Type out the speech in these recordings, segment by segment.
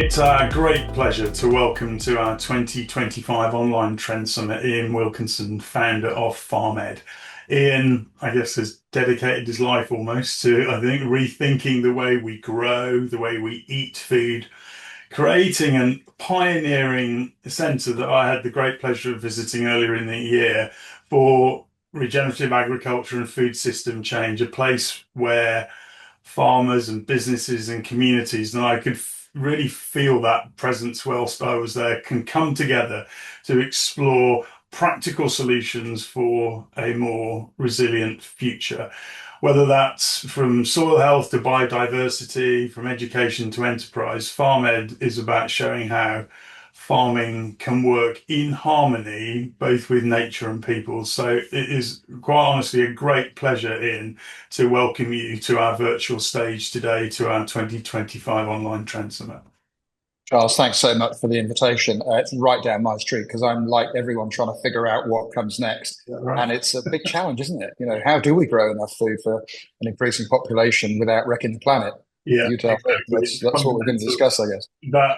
It's a great pleasure to welcome to our 2025 Online Trend Summit Ian Wilkinson, founder of FarmED. Ian, I guess, has dedicated his life almost to, I think, rethinking the way we grow, the way we eat food, creating and pioneering a centre that I had the great pleasure of visiting earlier in the year for regenerative agriculture and food system change, a place where farmers and businesses and communities, and I could really feel that presence whilst I was there, can come together to explore practical solutions for a more resilient future. Whether that's from soil health to biodiversity, from education to enterprise, FarmEd is about showing how farming can work in harmony both with nature and people. So it is quite honestly a great pleasure, Ian, to welcome you to our virtual stage today to our 2025 Online Trend Summit. Charles, thanks so much for the invitation. It's right down my street because I'm like everyone trying to figure out what comes next. Right. And it's a big challenge, isn't it? How do we grow enough food for an increasing population without wrecking the planet? Yeah, you tell exactly. me. That's what we're going to discuss, I guess. That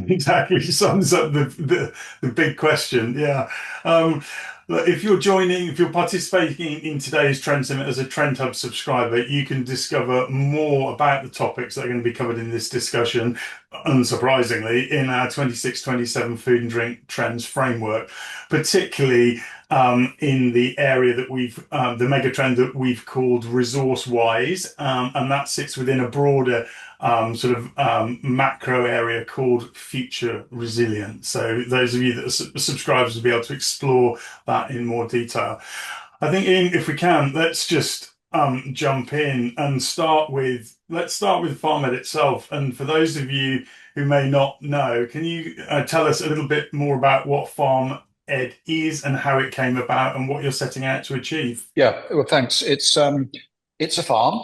exactly sums up the big question. Yeah. Look, if you're participating in today's Trend Summit as a Trend Hub subscriber, you can discover more about the topics that are going to be covered in this discussion, unsurprisingly, in our 26-27 Food and Drink Trends framework, particularly in the area that the mega trend that we've called resource wise, and that sits within a broader macro area called future resilience. So those of you that are subscribers will be able to explore that in more detail. I think, Ian, if we can, let's just jump in and let's start with FarmED itself. And for those of you who may not know, can you tell us a little bit more about what FarmED is and how it came about and what you're setting out to achieve? Yeah, well, thanks. It's a farm,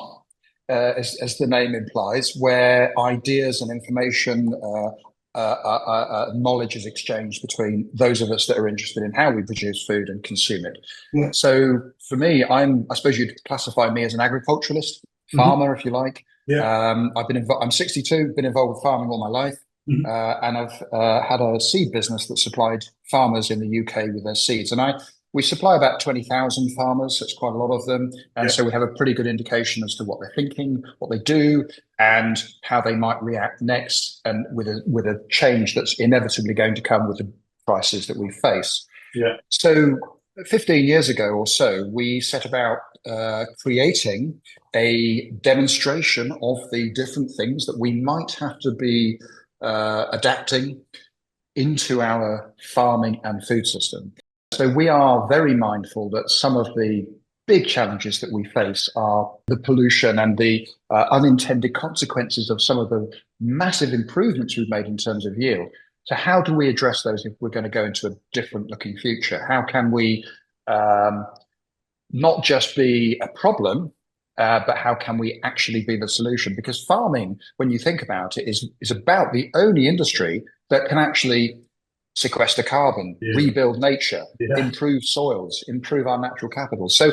as the name implies, where ideas and information, knowledge is exchanged between those of us that are interested in how we produce food and consume it. Yeah. So for me, I suppose you'd classify me as an agriculturalist, farmer, if you like. Yeah. I'm 62, been involved with farming all my life. And I've had a seed business that supplied farmers in the UK with their seeds. And we supply about 20,000 farmers, so it's quite a lot of them. And so we have a pretty good indication as to what they're thinking, what they do, and how they might react next, and with a change that's inevitably going to come with the prices that we face. Yeah. So 15 years ago or so, we set about creating a demonstration of the different things that we might have to be adapting into our farming and food system. So we are very mindful that some of the big challenges that we face are the pollution and the unintended consequences of some of the massive improvements we've made in terms of yield. So how do we address those if we're going to go into a different looking future? How can we not just be a problem, but how can we actually be the solution? Because farming, when you think about it, is about the only industry that can actually sequester carbon, rebuild nature, improve soils, improve our natural capital. So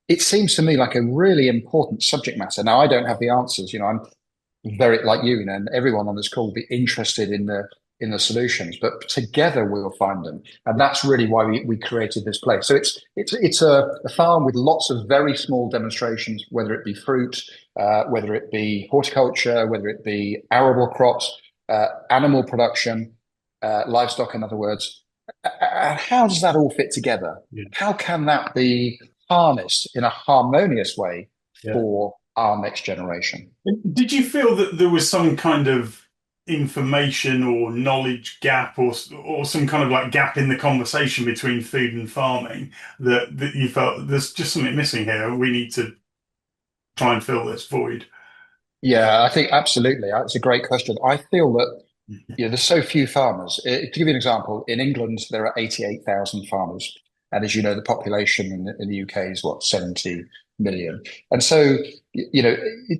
it seems to me like a really important subject matter. Now, I don't have the answers. I'm very, like you, and everyone on this call will be interested in the solutions, but together we'll find them. And that's really why we created this place. So it's a farm with lots of very small demonstrations, whether it be fruit, whether it be horticulture, whether it be arable crops, animal production, livestock, in other words. How does that all fit together? How can that be harnessed in a harmonious way for our next generation? Did you feel that there was some kind of information or knowledge gap or some kind of like gap in the conversation between food and farming that you felt there's just something missing here, we need to try and fill this void? Yeah, I think absolutely. It's a great question. I feel that there's so few farmers. To give you an example, in England, there are 88,000 farmers. And as you know, the population in the UK is 70 million. And so,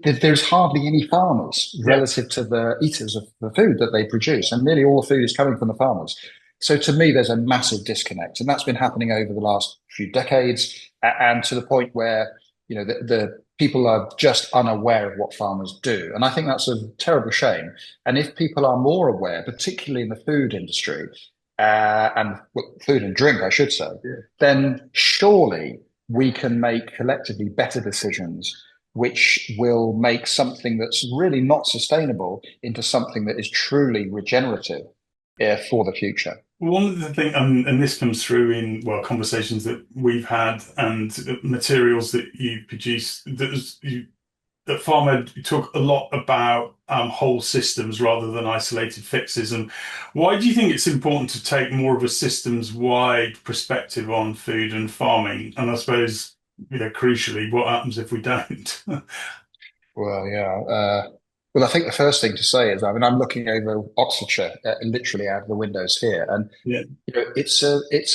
there's hardly any farmers relative to the eaters of the food that they produce. And nearly all the food is coming from the farmers. So to me, there's a massive disconnect. And that's been happening over the last few decades, and to the point where, the people are just unaware of what farmers do. And I think that's a terrible shame. And if people are more aware, particularly in the food industry, and well, food and drink, I should say, Yeah. then surely we can make collectively better decisions, which will make something that's really not sustainable into something that is truly regenerative for the future. One of the things, and this comes through in, well, conversations that we've had and materials that you produce, that FarmED talk a lot about whole systems rather than isolated fixes. And why do you think it's important to take more of a systems-wide perspective on food and farming? And I suppose, crucially, what happens if we don't? Well, yeah. Well, I think the first thing to say is, I mean, I'm looking over Oxfordshire, literally out of the windows here, and Yeah, it's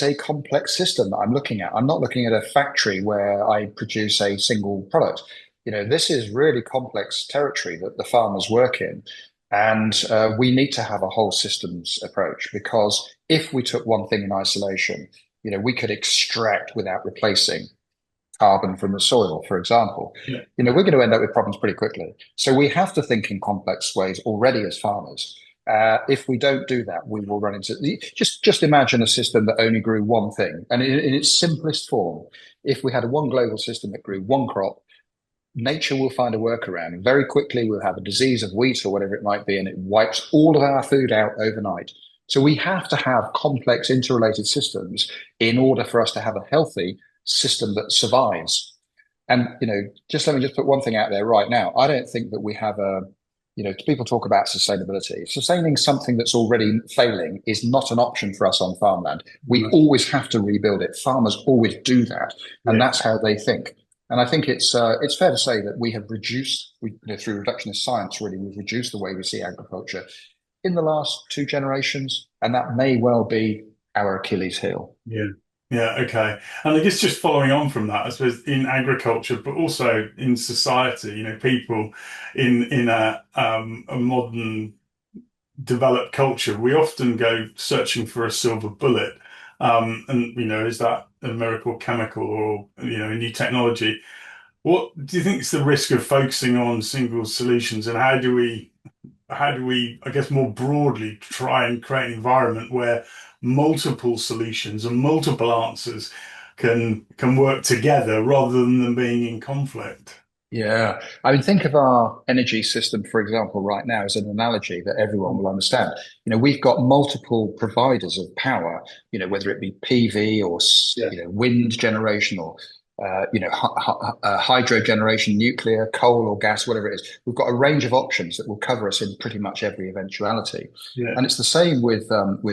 a complex system that I'm looking at. I'm not looking at a factory where I produce a single product. This is really complex territory that the farmers work in, and we need to have a whole systems approach because if we took one thing in isolation, we could extract without replacing carbon from the soil, for example, yeah, we're going to end up with problems pretty quickly. So we have to think in complex ways already as farmers. If we don't do that, we will run into just imagine a system that only grew one thing, and in its simplest form, if we had a one global system that grew one crop, nature will find a workaround. Very quickly, we'll have a disease of wheat or whatever it might be, and it wipes all of our food out overnight. So we have to have complex interrelated systems in order for us to have a healthy system that survives. And just let me just put one thing out there right now. I don't think that we have people talk about sustainability. Sustaining something that's already failing is not an option for us on farmland. We no, always have to rebuild it. Farmers always do that, and yeah, that's how they think. And I think it's fair to say that we have reduced, through reductionist science, really, we've reduced the way we see agriculture in the last two generations, and that may well be our Achilles heel. yeah. Yeah, okay. And I guess just following on from that, I suppose in agriculture, but also in society, people in a modern developed culture, we often go searching for a silver bullet. And is that a miracle chemical or a new technology? What do you think is the risk of focusing on single solutions, and how do we, I guess, more broadly try and create an environment where multiple solutions and multiple answers can work together rather than them being in conflict? Yeah. I mean, think of our energy system, for example, right now as an analogy that everyone will understand. We've got multiple providers of power, whether it be PV or, Yeah, wind generation or, hydro generation, nuclear, coal or gas, whatever it is. We've got a range of options that will cover us in pretty much every eventuality. yeah, And it's the same with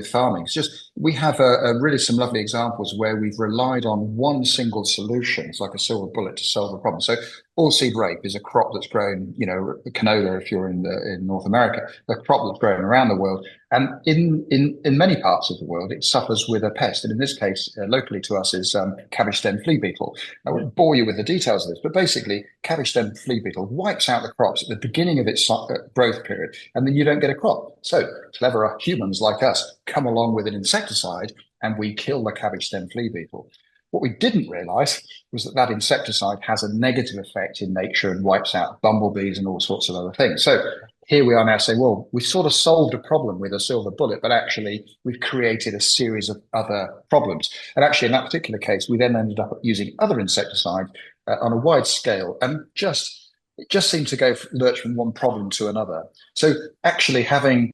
farming. It's just we have really some lovely examples where we've relied on one single solution. It's like a silver bullet to solve a problem. So oilseed rape is a crop that's grown, canola if you're in North America, a crop that's grown around the world. And in many parts of the world, it suffers with a pest. And in this case, locally to us is cabbage stem flea beetle. I yeah, won't bore you with the details of this, but basically, cabbage stem flea beetle wipes out the crops at the beginning of its growth period, and then you don't get a crop. So clever humans like us come along with an insecticide, and we kill the cabbage stem flea beetle. What we didn't realize was that that insecticide has a negative effect in nature and wipes out bumblebees and all sorts of other things. So here we are now saying, well, we've sort of solved a problem with a silver bullet, but actually we've created a series of other problems. And actually, in that particular case, we then ended up using other insecticides on a wide scale and it just seemed to go lurch from one problem to another. So actually having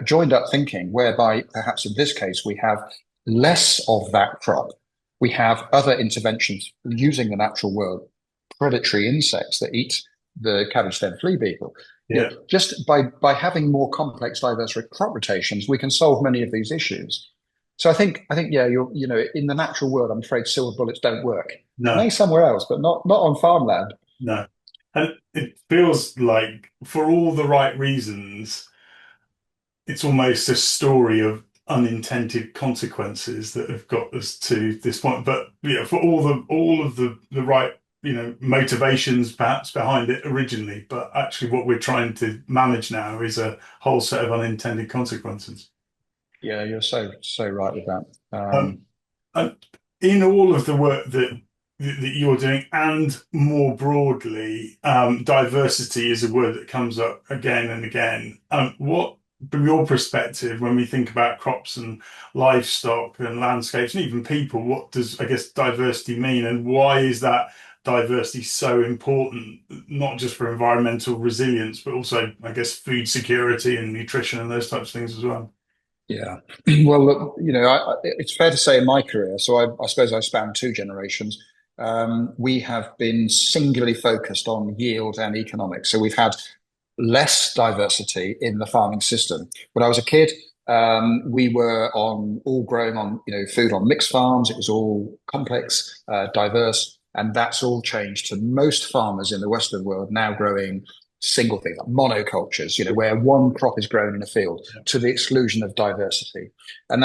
joined up thinking, whereby perhaps in this case we have less of that crop, we have other interventions using the natural world, predatory insects that eat the cabbage stem flea beetle. yeah. Just by having more complex, diverse crop rotations, we can solve many of these issues. So I think yeah, in the natural world, I'm afraid silver bullets don't work. No, Maybe somewhere else, but not on farmland. no. And it feels like for all the right reasons, it's almost a story of unintended consequences that have got us to this point. But for all of the right, motivations perhaps behind it originally, but actually what we're trying to manage now is a whole set of unintended consequences. Yeah, you're so right with that. Um, and in all of the work that that you're doing, and more broadly, diversity is a word that comes up again and again. What, from your perspective, when we think about crops and livestock and landscapes and even people, what does, I guess, diversity mean, and why is that diversity so important, not just for environmental resilience, but also, I guess, food security and nutrition and those types of things as well? Yeah. Well, look, it's fair to say in my career, so I suppose I span two generations. We have been singularly focused on yield and economics. So we've had less diversity in the farming system. When I was a kid, we were on all growing on, food on mixed farms. It was all complex, diverse, and that's all changed to most farmers in the Western world now growing single thing, like monocultures, where one crop is grown in a field to the exclusion of diversity. And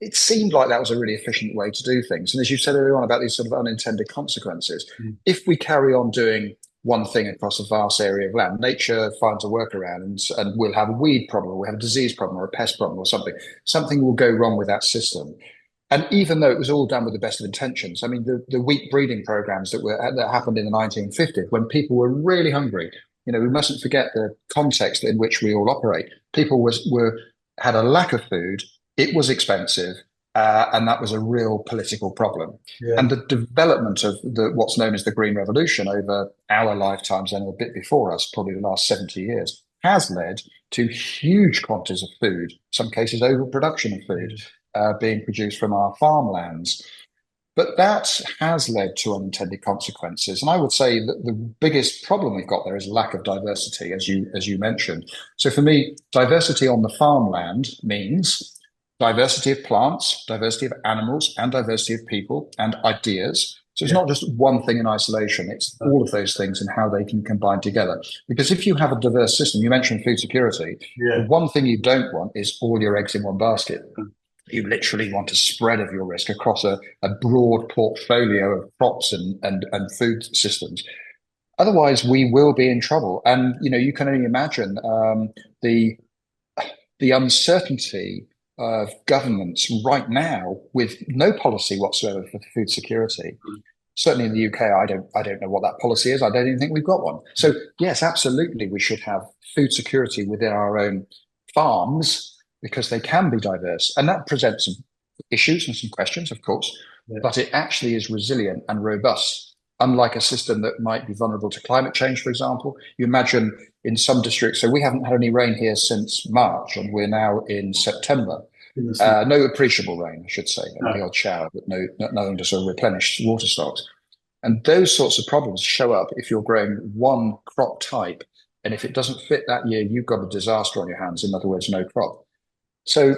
it seemed like that was a really efficient way to do things. And as you said earlier on about these sort of unintended consequences, Mm. if we carry on doing one thing across a vast area of land, nature finds a workaround and we'll have a weed problem, or we'll have a disease problem or a pest problem or something. Something will go wrong with that system. And even though it was all done with the best of intentions, I mean, the wheat breeding programs that happened in the 1950s when people were really hungry, we mustn't forget the context in which we all operate. People had a lack of food, it was expensive, and that was a real political problem. Yeah. And the development of what's known as the Green Revolution over our lifetimes and a bit before us, probably the last 70 years, has led to huge quantities of food, some cases overproduction of food, being produced from our farmlands. But that has led to unintended consequences. And I would say that the biggest problem we've got there is lack of diversity, as you mentioned. So for me, diversity on the farmland means diversity of plants, diversity of animals, and diversity of people and ideas. So it's Yeah. not just one thing in isolation, it's all of those things and how they can combine together. Because if you have a diverse system, you mentioned food security, the Yeah. one thing you don't want is all your eggs in one basket. You literally want a spread of your risk across a broad portfolio of crops and food systems. Otherwise, we will be in trouble. And you can only imagine the the uncertainty of governments right now with no policy whatsoever for food security. Certainly in the UK, I don't know what that policy is. I don't even think we've got one. So yes, absolutely, we should have food security within our own farms because they can be diverse, and that presents some issues and some questions, of course, Yeah. but it actually is resilient and robust. Unlike a system that might be vulnerable to climate change, for example, you imagine in some districts. So we haven't had any rain here since March, and we're now in September. No appreciable rain, I should say, the No. odd shower, but nothing to sort of replenish water stocks. And those sorts of problems show up if you're growing one crop type. And if it doesn't fit that year, you've got a disaster on your hands. In other words, no crop. So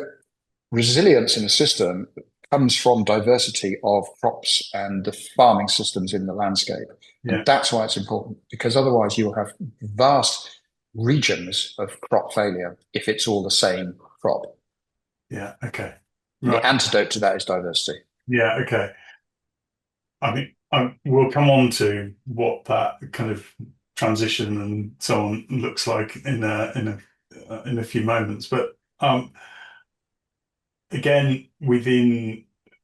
resilience in the system comes from diversity of crops and the farming systems in the landscape. And Yeah. that's why it's important, because otherwise you'll have vast regions of crop failure if it's all the same crop. Yeah. Okay. And Right. the antidote to that is diversity. Yeah. Okay. I think we'll come on to what that kind of transition and so on looks like in a few moments. But again,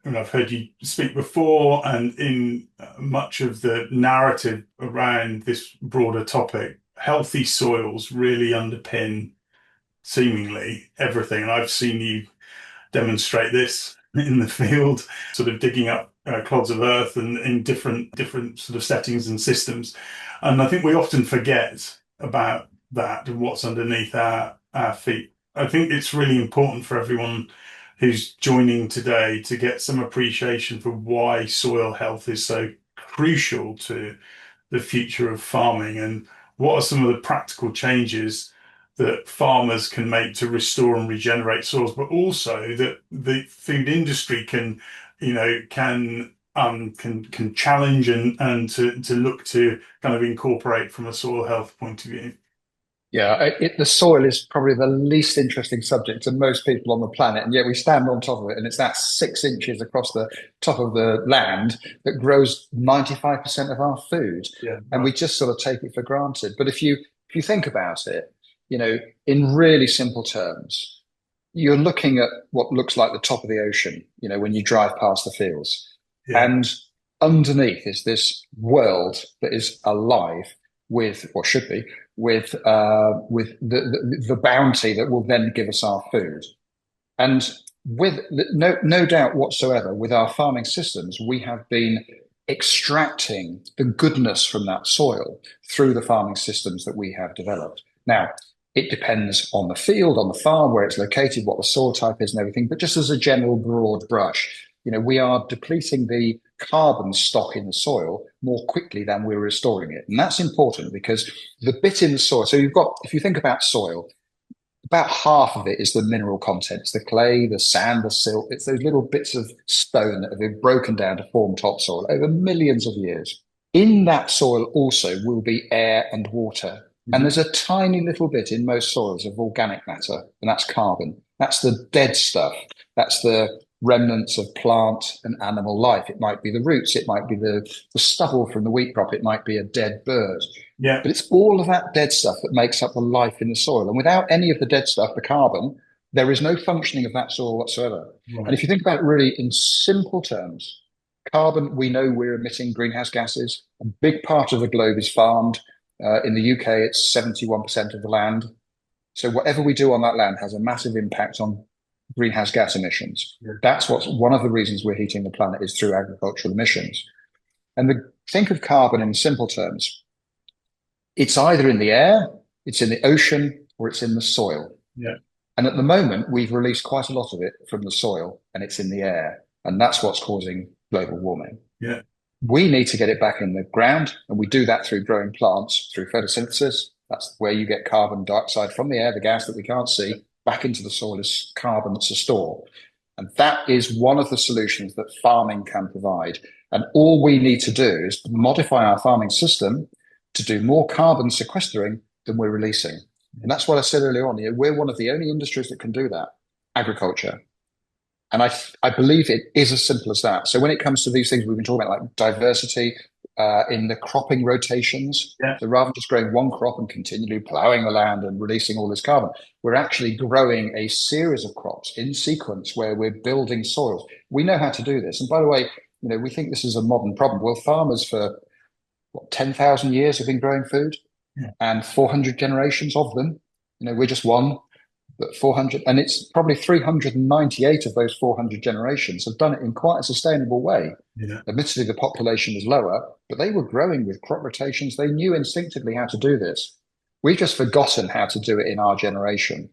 and I've heard you speak before, and in much of the narrative around this broader topic, healthy soils really underpin seemingly everything. And I've seen you demonstrate this in the field, sort of digging up clods of earth and in different sort of settings and systems. And I think we often forget about that and what's underneath our feet. I think it's really important for everyone who's joining today to get some appreciation for why soil health is so crucial to the future of farming and what are some of the practical changes that farmers can make to restore and regenerate soils, but also that the food industry can challenge and to look to kind of incorporate from a soil health point of view. Yeah, the soil is probably the least interesting subject to most people on the planet, and yet we stand on top of it, and it's that 6 inches across the top of the land that grows 95% of our food, Yeah, and we right. just sort of take it for granted. But if you think about it, in really simple terms, you're looking at what looks like the top of the ocean, when you drive past the fields, Yeah, and underneath is this world that is alive with, or should be, with the bounty that will then give us our food. And with no doubt whatsoever, with our farming systems, we have been extracting the goodness from that soil through the farming systems that we have developed. Now, it depends on the field, on the farm, where it's located, what the soil type is, and everything. But just as a general broad brush, we are depleting the carbon stock in the soil more quickly than we're restoring it. And that's important because the bit in the soil, so if you think about soil, about half of it is the mineral content. It's the clay, the sand, the silt. It's those little bits of stone that have been broken down to form topsoil over millions of years. In that soil also will be air and water. And there's a tiny little bit in most soils of organic matter, and that's carbon. That's the dead stuff. That's the remnants of plant and animal life. It might be the roots. It might be the stubble from the wheat crop. It might be a dead bird. Yeah. But it's all of that dead stuff that makes up the life in the soil. And without any of the dead stuff, the carbon, there is no functioning of that soil whatsoever. Right. And if you think about it really in simple terms, carbon, we know we're emitting greenhouse gases. A big part of the globe is farmed. In the UK, it's 71% of the land. So whatever we do on that land has a massive impact on greenhouse gas emissions. Yeah. That's one of the reasons we're heating the planet is through agricultural emissions. And think of carbon in simple terms. It's either in the air, it's in the ocean, or it's in the soil. Yeah. And at the moment, we've released quite a lot of it from the soil, and it's in the air. And that's what's causing global warming. Yeah. We need to get it back in the ground, and we do that through growing plants, through photosynthesis. That's where you get carbon dioxide from the air, the gas that we can't see, back into the soil as carbon to store. And that is one of the solutions that farming can provide. And all we need to do is modify our farming system to do more carbon sequestering than we're releasing. And that's what I said earlier on. We're one of the only industries that can do that, agriculture. And I believe it is as simple as that. So when it comes to these things we've been talking about, like diversity in the cropping rotations, so rather than just growing one crop and continually plowing the land and releasing all this carbon, we're actually growing a series of crops in sequence where we're building soils. We know how to do this. And by the way, we think this is a modern problem. Well, farmers for 10,000 years have been growing food, and 400 generations of them. We're just one. But 400, and it's probably 398 of those 400 generations have done it in quite a sustainable way. Yeah. Admittedly, the population was lower, but they were growing with crop rotations. They knew instinctively how to do this. We've just forgotten how to do it in our generation.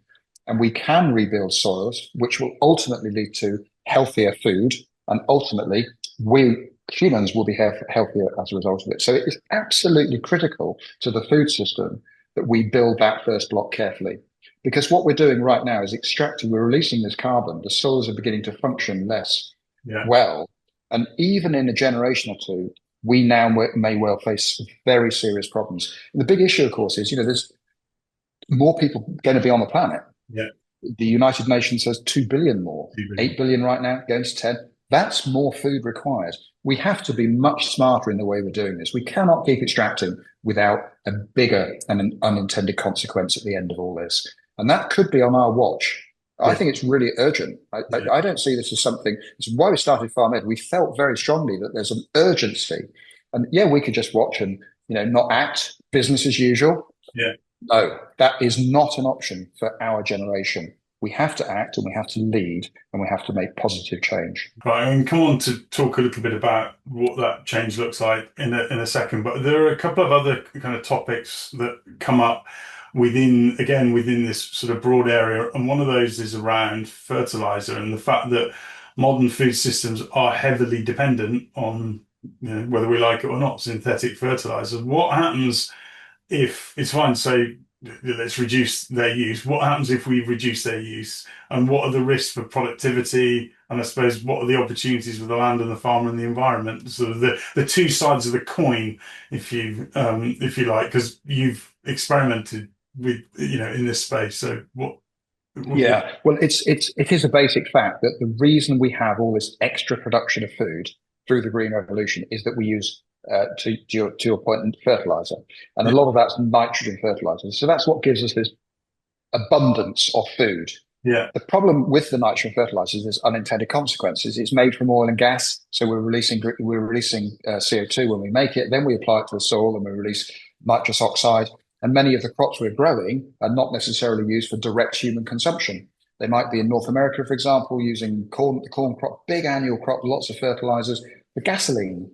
And we can rebuild soils, which will ultimately lead to healthier food. And ultimately, we humans will be healthier as a result of it. So it is absolutely critical to the food system that we build that first block carefully. Because what we're doing right now is we're releasing this carbon. The soils are beginning to function less well. And even in a generation or two, we now may well face very serious problems. And the big issue, of course, is, there's more people going to be on the planet. Yeah. The United Nations says 2 billion more, 8 billion right now, going to 10. That's more food required. We have to be much smarter in the way we're doing this. We cannot keep extracting without a bigger and an unintended consequence at the end of all this. And that could be on our watch. I think it's really urgent. I don't see this as something. It's why we started FarmED. We felt very strongly that there's an urgency. And we could just watch and, not act, business as usual. Yeah. No, that is not an option for our generation. We have to act and we have to lead and we have to make positive change. Right, and come on to talk a little bit about what that change looks like in a second. But there are a couple of other kind of topics that come up within this sort of broad area, and one of those is around fertilizer and the fact that modern food systems are heavily dependent on, whether we like it or not, synthetic fertilizers. What happens if it's fine to say let's reduce their use? What happens if we reduce their use, and what are the risks for productivity, and I suppose what are the opportunities for the land and the farmer and the environment? Sort of the two sides of the coin, if you like, because you've experimented with in this space. So what well, it is a basic fact that the reason we have all this extra production of food through the green revolution is that we use to your point, fertilizer, and a lot of that's nitrogen fertilizer. So that's what gives us this abundance of food. Yeah. The problem with the nitrogen fertilizers is unintended consequences. It's made from oil and gas, so we're releasing CO2 when we make it. Then we apply it to the soil and we release nitrous oxide. And many of the crops we're growing are not necessarily used for direct human consumption. They might be in North America, for example, using corn, the corn crop, big annual crop, lots of fertilizers for gasoline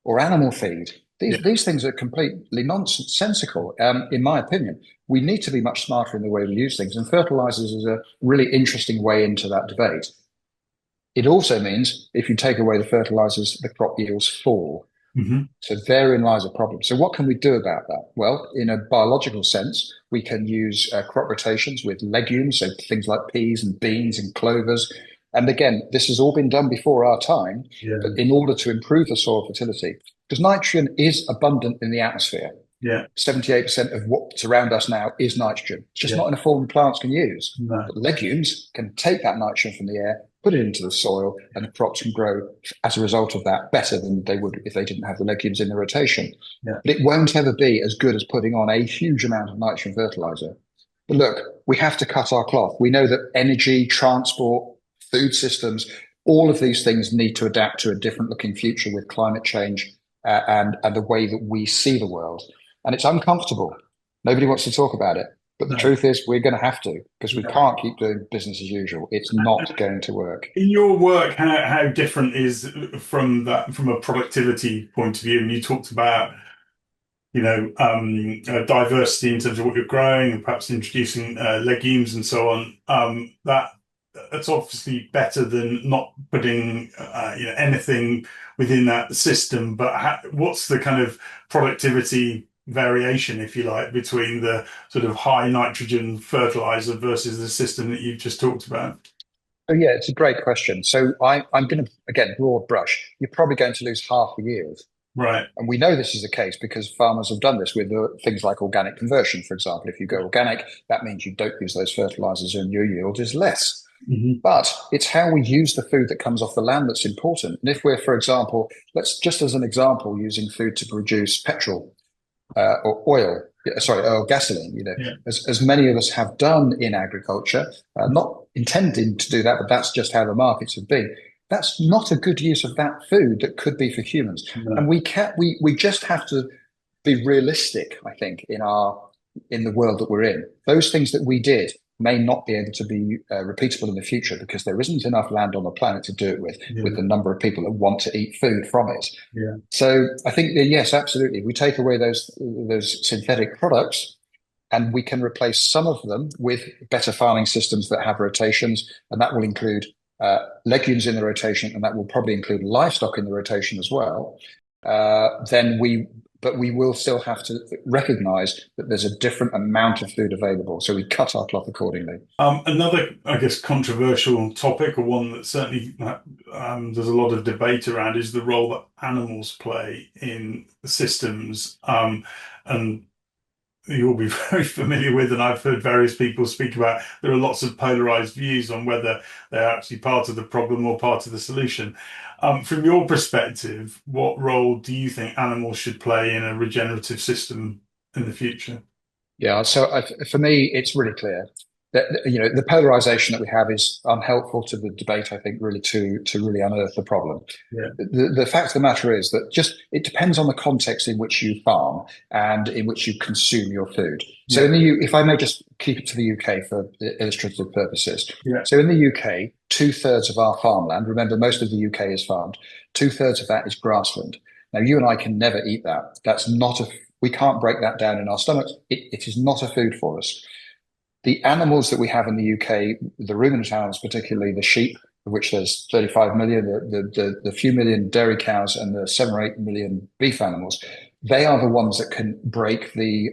or animal feed. Yeah. These things are completely nonsensical, in my opinion. We need to be much smarter in the way we use things, and fertilizers is a really interesting way into that debate. It also means if you take away the fertilizers, the crop yields fall. Hmm. So therein lies a problem. So what can we do about that? Well, in a biological sense, we can use crop rotations with legumes, so things like peas and beans and clovers. And again, this has all been done before our time, but Yeah. in order to improve the soil fertility, because nitrogen is abundant in the atmosphere. Yeah. 78% of what's around us now is nitrogen. It's just Yeah. not in a form plants can use. No. But legumes can take that nitrogen from the air, put it into the soil, and the crops can grow as a result of that better than they would if they didn't have the legumes in the rotation. Yeah. But it won't ever be as good as putting on a huge amount of nitrogen fertilizer. But look, we have to cut our cloth. We know that energy, transport, food systems, all of these things need to adapt to a different looking future with climate change and the way that we see the world. And it's uncomfortable. Nobody wants to talk about it. But the No. truth is, we're going to have to because we Yeah. can't keep doing business as usual. It's not going to work. In your work, how different is from that from a productivity point of view? And you talked about, diversity in terms of what you're growing and perhaps introducing legumes and so on. That's obviously better than not putting anything within that system. But what's the kind of productivity variation, if you like, between the sort of high nitrogen fertilizer versus the system that you've just talked about? So yeah, it's a great question. So I'm going to, again, broad brush. You're probably going to lose half the yield. Right. And we know this is the case because farmers have done this with things like organic conversion, for example. If you go organic, that means you don't use those fertilizers and your yield is less. Hmm. But it's how we use the food that comes off the land that's important. And if we're, for example, let's just as an example, using food to produce petrol or oil, sorry, or gasoline, Yeah. as many of us have done in agriculture, not intending to do that, but that's just how the markets have been. That's not a good use of that food that could be for humans. And No. we just have to be realistic, I think, in the world that we're in. Those things that we did may not be able to be repeatable in the future because there isn't enough land on the planet to do it with Yeah. the number of people that want to eat food from it. Yeah. So I think that, yes, absolutely. We take away those synthetic products and we can replace some of them with better farming systems that have rotations, and that will include legumes in the rotation, and that will probably include livestock in the rotation as well. But we will still have to recognize that there's a different amount of food available. So we cut our cloth accordingly. Another, I guess, controversial topic, or one that certainly there's a lot of debate around, is the role that animals play in systems. And you'll be very familiar with, and I've heard various people speak about, there are lots of polarized views on whether they're actually part of the problem or part of the solution. From your perspective, what role do you think animals should play in a regenerative system in the future? Yeah, so for me, it's really clear that the polarization that we have is unhelpful to the debate. I think really to really unearth the problem. Yeah. The fact of the matter is that just it depends on the context in which you farm and in which you consume your food. So if I may just keep it to the UK for illustrative purposes. Yeah. So in the UK, 2/3 of our farmland, remember most of the UK is farmed, 2/3 of that is grassland. Now you and I can never eat that. We can't break that down in our stomachs. It is not a food for us. The animals that we have in the UK, the ruminant animals, particularly the sheep, of which there's 35 million, the few million dairy cows and the 7 or 8 million beef animals, they are the ones that can break the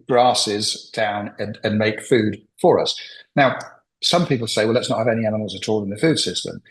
grasses down and make food for us. Now, some people say, well, let's not have any animals at all in the food system.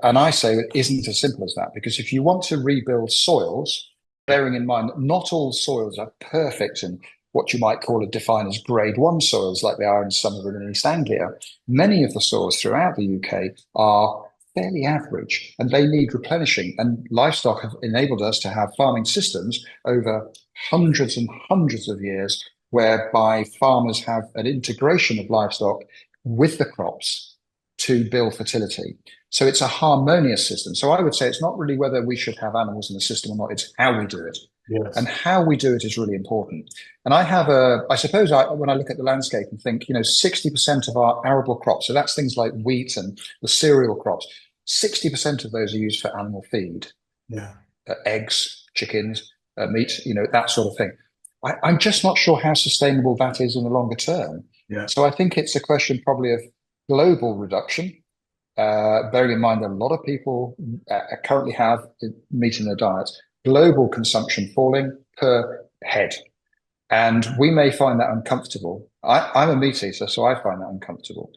And I say it isn't as simple as that, because if you want to rebuild soils, bearing in mind that not all soils are perfect and what you might call or define as grade one soils like they are in Somerville and East Anglia, many of the soils throughout the UK are fairly average and they need replenishing. And livestock have enabled us to have farming systems over hundreds and hundreds of years whereby farmers have an integration of livestock with the crops to build fertility. So it's a harmonious system. So I would say it's not really whether we should have animals in the system or not, it's how we do it. And Yes. how we do it is really important. And I suppose when I look at the landscape and think, 60% of our arable crops, so that's things like wheat and the cereal crops, 60% of those are used for animal feed, Yeah. eggs, chickens, meat, that sort of thing. I'm just not sure how sustainable that is in the longer term. Yeah. So I think it's a question probably of global reduction, bearing in mind that a lot of people currently have meat in their diets, global consumption falling per head. And we may find that uncomfortable. I'm a meat eater, so I find that uncomfortable.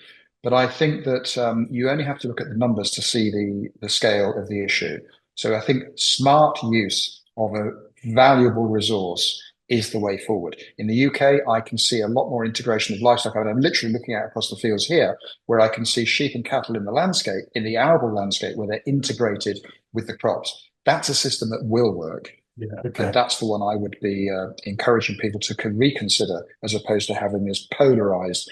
But I think that you only have to look at the numbers to see the scale of the issue. So I think smart use of a valuable resource is the way forward. In the UK, I can see a lot more integration of livestock. I mean, I'm literally looking out across the fields here, where I can see sheep and cattle in the landscape, in the arable landscape, where they're integrated with the crops. That's a system that will work. Yeah. And Okay. that's the one I would be encouraging people to reconsider, as opposed to having this polarized,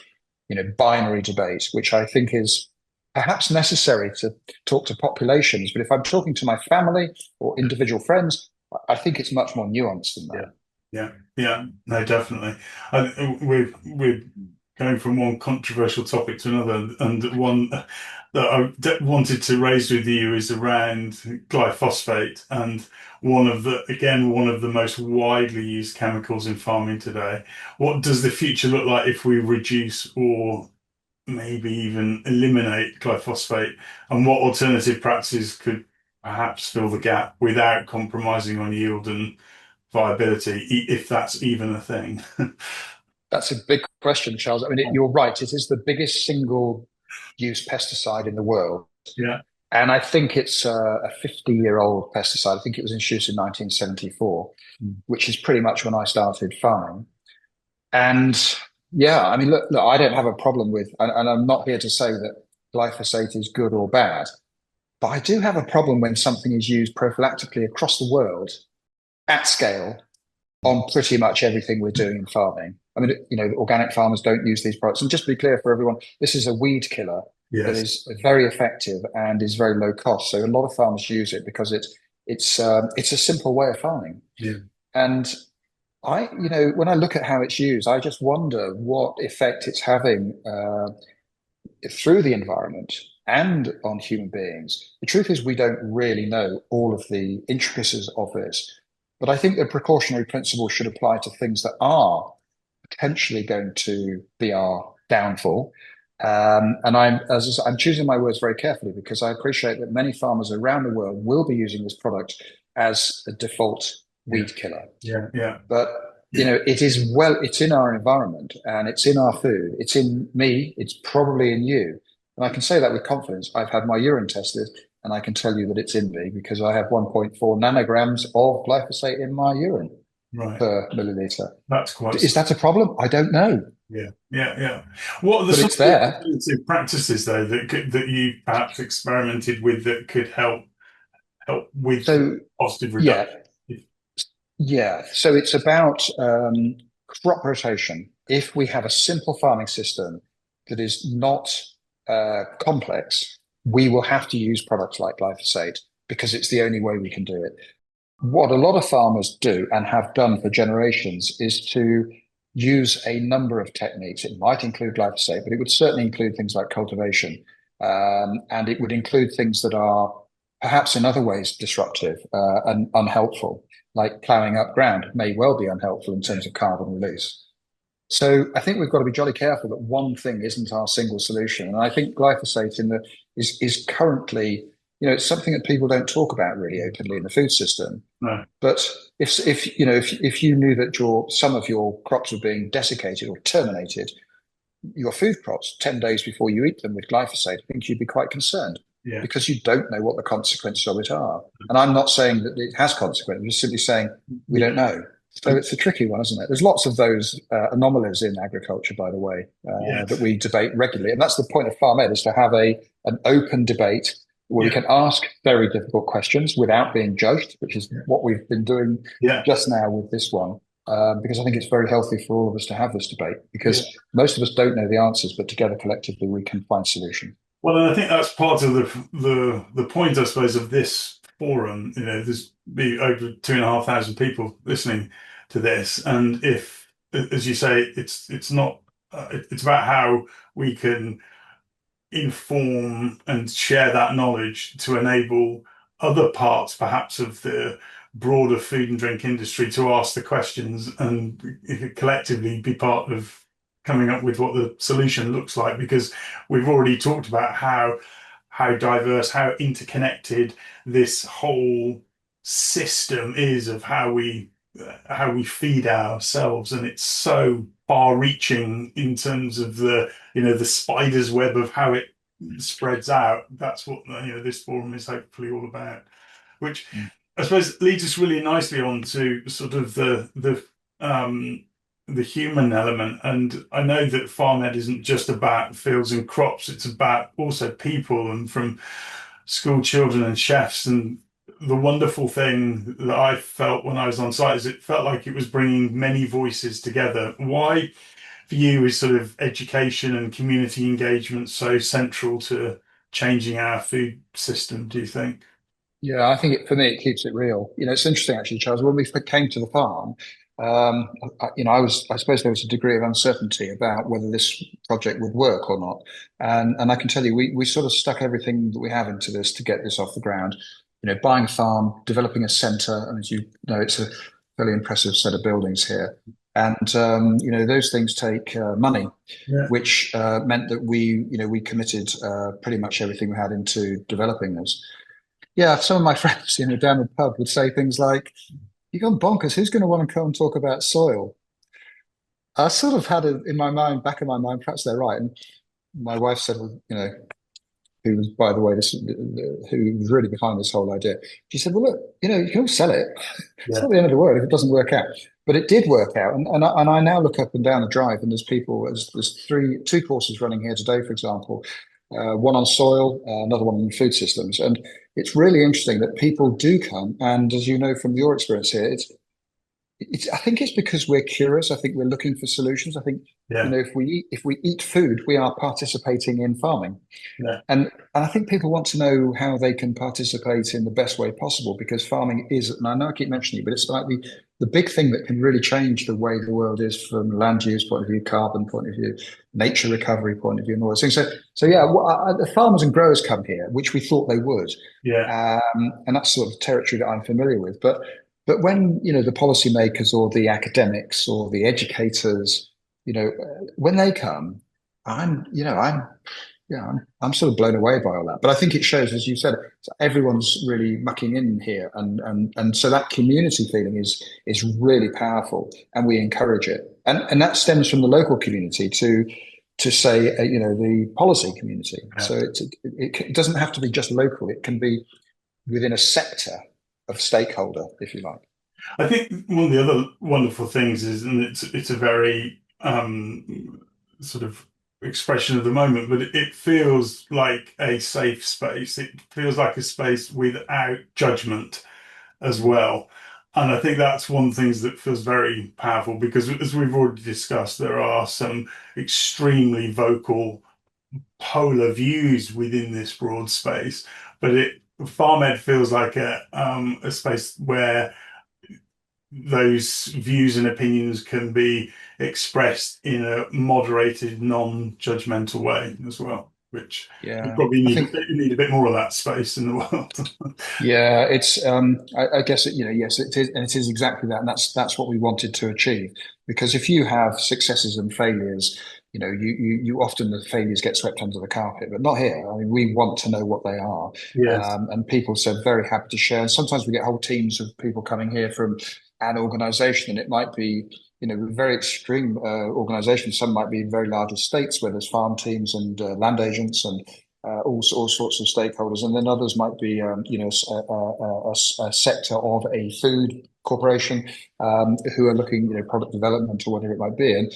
binary debate, which I think is perhaps necessary to talk to populations. But if I'm talking to my family or individual friends, I think it's much more nuanced than Yeah. that. Yeah. Yeah. No, definitely. We're going from one controversial topic to another, and one that wanted to raise with you is around glyphosate, and one of the most widely used chemicals in farming today. What does the future look like if we reduce or maybe even eliminate glyphosate, and what alternative practices could perhaps fill the gap without compromising on yield and viability, if that's even a thing? That's a big question, Charles. I mean, you're right. It is the biggest single use pesticide in the world. Yeah. And I think it's a 50-year-old pesticide. I think it was introduced in 1974, Mm. which is pretty much when I started farming. And yeah, I mean, look, I don't have a problem with, and I'm not here to say that glyphosate is good or bad, but I do have a problem when something is used prophylactically across the world at scale on pretty much everything we're doing in farming. I mean, organic farmers don't use these products. And just to be clear for everyone, this is a weed killer that Yes. is very effective and is very low cost. So a lot of farmers use it because it's a simple way of farming. Yeah. And when I look at how it's used, I just wonder what effect it's having through the environment and on human beings. The truth is, we don't really know all of the intricacies of this. But I think the precautionary principle should apply to things that are potentially going to be our downfall. And I'm choosing my words very carefully, because I appreciate that many farmers around the world will be using this product as a default Yeah. weed killer. Yeah. Yeah. But it's in our environment and it's in our food. It's in me. It's probably in you. And I can say that with confidence. I've had my urine tested, and I can tell you that it's in me because I have 1.4 nanograms of glyphosate in my urine Right. per milliliter. That's quite. Is that a problem? I don't know, Yeah. Yeah. Yeah. What are the but sort it's of there. alternative practices though that you perhaps experimented with that could help with So positive yeah, reduction? yeah. So it's about crop rotation. If we have a simple farming system that is not complex, we will have to use products like glyphosate because it's the only way we can do it. What a lot of farmers do and have done for generations is to use a number of techniques. It might include glyphosate, but it would certainly include things like cultivation. And it would include things that are perhaps in other ways disruptive and unhelpful, like ploughing up ground may well be unhelpful in terms of carbon release. So I think we've got to be jolly careful that one thing isn't our single solution. And I think glyphosate is currently, it's something that people don't talk about really openly in the food system. No. But if you knew that some of your crops were being desiccated or terminated, your food crops 10 days before you eat them with glyphosate, I think you'd be quite concerned Yeah. because you don't know what the consequences of it are. And I'm not saying that it has consequences. I'm just simply saying we don't know. So it's a tricky one, isn't it? There's lots of those anomalies in agriculture, by the way, that Yes. we debate regularly. And that's the point of FarmED, is to have an open debate where we Yeah. can ask very difficult questions without being judged, which is what we've been doing Yeah. just now with this one. because I think it's very healthy for all of us to have this debate Yeah. because most of us don't know the answers, but together collectively we can find solution. Well, and I think that's part of the point, I suppose, of this forum. There's be over 2,500 people listening to this, and if, as you say, it's not, it's about how we can inform and share that knowledge to enable other parts, perhaps, of the broader food and drink industry to ask the questions and collectively be part of coming up with what the solution looks like. Because we've already talked about how diverse, how interconnected this whole system is of how we feed ourselves, and it's so far-reaching in terms of the spider's web of how it spreads out. That's what this forum is hopefully all about. Which Mm. I suppose leads us really nicely on to sort of the human element. And I know that FarmED isn't just about fields and crops; it's about also people, and from school children and chefs. And the wonderful thing that I felt when I was on site is it felt like it was bringing many voices together. Why, for you, is sort of education and community engagement so central to changing our food system, do you think? Yeah, I think for me, it keeps it real. It's interesting actually, Charles. When we came to the farm, I suppose there was a degree of uncertainty about whether this project would work or not. And I can tell you, we sort of stuck everything that we have into this to get this off the ground. Buying a farm, developing a centre, and as you know, it's a fairly impressive set of buildings here. And those things take money, Yeah. which meant that we committed pretty much everything we had into developing this. Yeah, some of my friends, down the pub would say things like, "You've gone bonkers. Who's going to want to come and talk about soil?" I sort of had it in my mind, back of my mind, perhaps they're right. And my wife said, well, who was, by the way, who was really behind this whole idea. She said, "Well, look, you can all sell it. It's Yeah. not the end of the world if it doesn't work out." But it did work out, and I now look up and down the drive, and there's two courses running here today, for example, one on soil, another one on food systems, and it's really interesting that people do come, and as you know from your experience here, I think it's because we're curious. I think we're looking for solutions. I think Yeah. if we eat food, we are participating in farming. Yeah. And I think people want to know how they can participate in the best way possible because farming is, and I know I keep mentioning it, but it's like the big thing that can really change the way the world is from a land use point of view, carbon point of view, nature recovery point of view, and all those things. So yeah, the farmers and growers come here, which we thought they would, Yeah. and that's sort of territory that I'm familiar with. But when the policymakers or the academics or the educators, when they come, I'm you know I'm yeah, I'm sort of blown away by all that. But I think it shows, as you said, everyone's really mucking in here, and so that community feeling is really powerful, and we encourage it, and that stems from the local community to say, the policy community. Yeah. So it doesn't have to be just local; it can be within a sector of stakeholder, if you like. I think one of the other wonderful things is, and it's a very sort of expression of the moment, but it feels like a safe space. It feels like a space without judgment as well. And I think that's one of the things that feels very powerful because, as we've already discussed, there are some extremely vocal polar views within this broad space. But FarmEd feels like a space where those views and opinions can be expressed in a moderated, non-judgmental way as well, which we Yeah, probably I need think need a bit more of that space in the world. Yeah, it's I guess yes, it is, and it is exactly that, and that's what we wanted to achieve. Because if you have successes and failures, you often the failures get swept under the carpet, but not here. I mean, we want to know what they are, Yes. and people said very happy to share. And sometimes we get whole teams of people coming here from an organisation, and it might be very extreme organisations. Some might be very large estates where there's farm teams and land agents and all sorts of stakeholders, and then others might be, a sector of a food corporation who are looking, product development or whatever it might be, and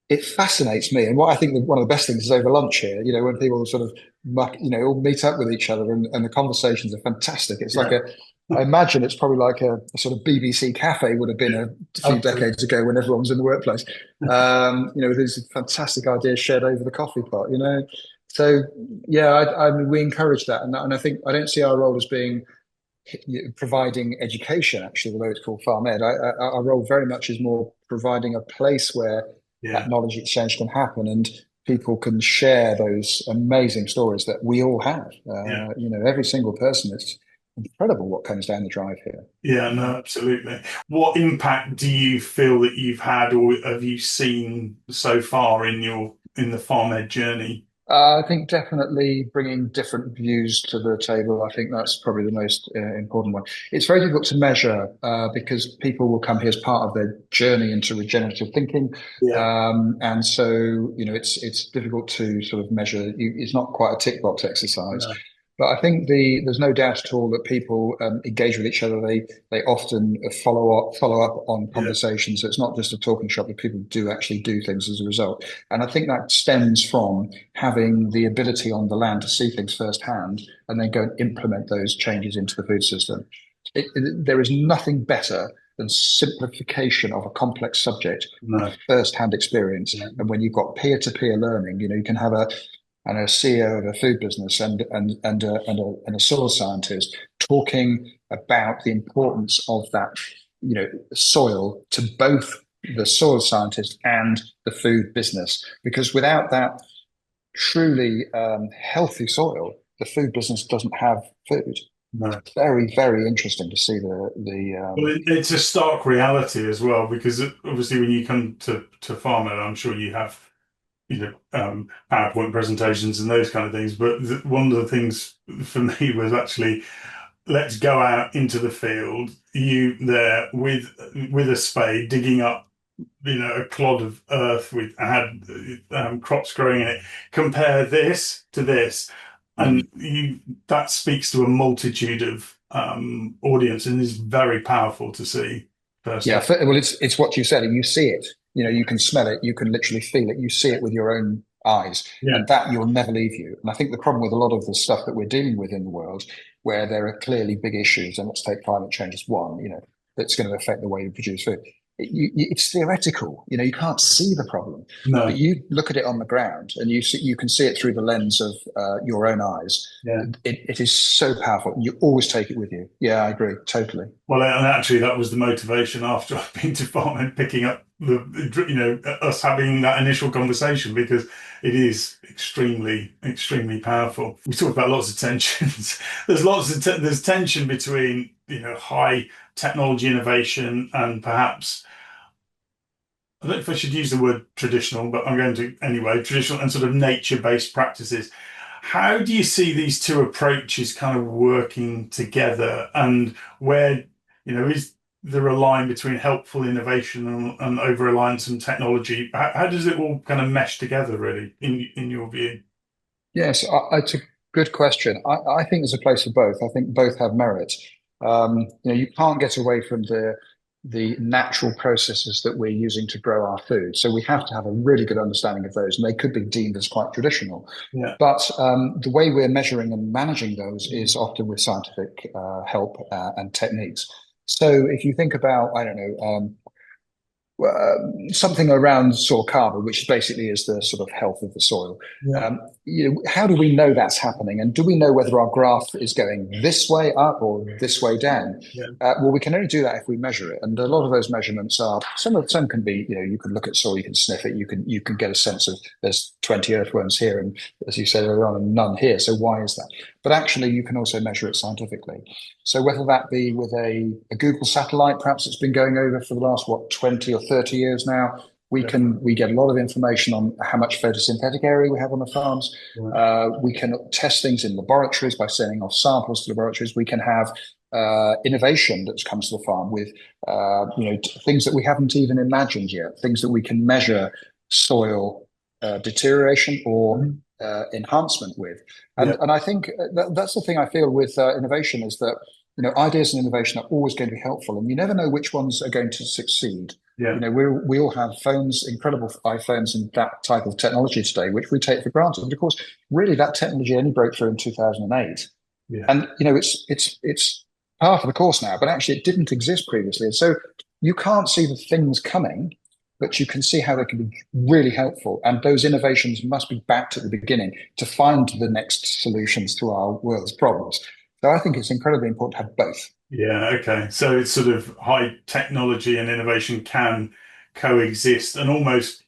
it fascinates me. And what I think one of the best things is over lunch here, when people sort of all meet up with each other and the conversations are fantastic. It's like Yeah. I imagine it's probably like a sort of BBC cafe would have been a few decades Absolutely. ago when everyone was in the workplace. With these fantastic ideas shared over the coffee pot. So yeah, I mean, we encourage that, and I think I don't see our role as being providing education, actually, although it's called FarmED. Our role very much is more providing a place where Yeah. that knowledge exchange can happen and people can share those amazing stories that we all have. Yeah. Every single person. It's incredible what comes down the drive here. Yeah, no, absolutely. What impact do you feel that you've had or have you seen so far in the farm ed journey? I think definitely bringing different views to the table. I think that's probably the most important one. It's very difficult to measure because people will come here as part of their journey into regenerative thinking, Yeah. and so it's difficult to sort of measure. It's not quite a tick box exercise. No. But I think there's no doubt at all that people engage with each other. They often follow up on Yeah. conversations. So it's not just a talking shop, but people do actually do things as a result. And I think that stems from having the ability on the land to see things firsthand and then go and implement those changes into the food system. There is nothing better than simplification of a complex subject and No. first-hand experience. Yeah. And when you've got peer-to-peer learning, you can have a CEO of a food business and a soil scientist talking about the importance of that, soil to both the soil scientist and the food business. Because without that truly healthy soil, the food business doesn't have food. No. Very, very interesting to see the Well, it's a stark reality as well, because obviously when you come to farm ed, I'm sure you have PowerPoint presentations and those kind of things. But one of the things for me was actually, let's go out into the field. You there with a spade digging up, a clod of earth with had crops growing in it. Compare this to this, and Mm. that speaks to a multitude of audience and is very powerful to see Yeah, firsthand. well, it's what you said, and you see it. You can smell it, you can literally feel it, you see it with your own eyes, Yeah, and that will never leave you. And I think the problem with a lot of the stuff that we're dealing with in the world, where there are clearly big issues, and let's take climate change as one, that's going to affect the way we produce food. It's theoretical. You can't see the problem, but no, you look at it on the ground, and you can see it through the lens of your own eyes. yeah. It is so powerful. You always take it with you. Yeah, I agree totally. Well, and actually, that was the motivation after I've been to farm and picking up us having that initial conversation, because it is extremely, extremely powerful. We talk about lots of tensions. There's tension between, high technology innovation and perhaps, I don't know if I should use the word traditional, but I'm going to anyway, traditional and sort of nature-based practices. How do you see these two approaches kind of working together, and where, is there a line between helpful innovation and over-reliance on technology? How does it all kind of mesh together, really, in your view? Yes, it's a good question. I think there's a place for both. I think both have merit. You can't get away from the natural processes that we're using to grow our food. So we have to have a really good understanding of those, and they could be deemed as quite traditional. Yeah, But the way we're measuring and managing those is often with scientific help and techniques. So if you think about, I don't know, something around soil carbon, which basically is the sort of health of the soil. yeah, How do we know that's happening? And do we know whether our graph is going this way up or this way down? yeah, Well, we can only do that if we measure it. And a lot of those measurements are some can be, you can look at soil, you can sniff it, you can get a sense of there's 20 earthworms here, and as you said earlier on, none here. So why is that? But actually, you can also measure it scientifically. So whether that be with a Google satellite, perhaps it's been going over for the last, 20 or 30 years now, yeah, we get a lot of information on how much photosynthetic area we have on the farms. yeah, We can test things in laboratories by sending off samples to laboratories. We can have innovation that comes to the farm with things that we haven't even imagined yet, things that we can measure soil deterioration or enhancement with. yeah, And I think that's the thing I feel with innovation is that ideas and innovation are always going to be helpful, and you never know which ones are going to succeed. yeah, We all have phones, incredible iPhones, and that type of technology today, which we take for granted. But of course, really, that technology only broke through in 2008, yeah, and it's part of the course now, but actually it didn't exist previously. And so you can't see the things coming, but you can see how they can be really helpful. And those innovations must be backed at the beginning to find the next solutions to our world's problems. So I think it's incredibly important to have both. Yeah, okay. So it's sort of high technology and innovation can coexist and almost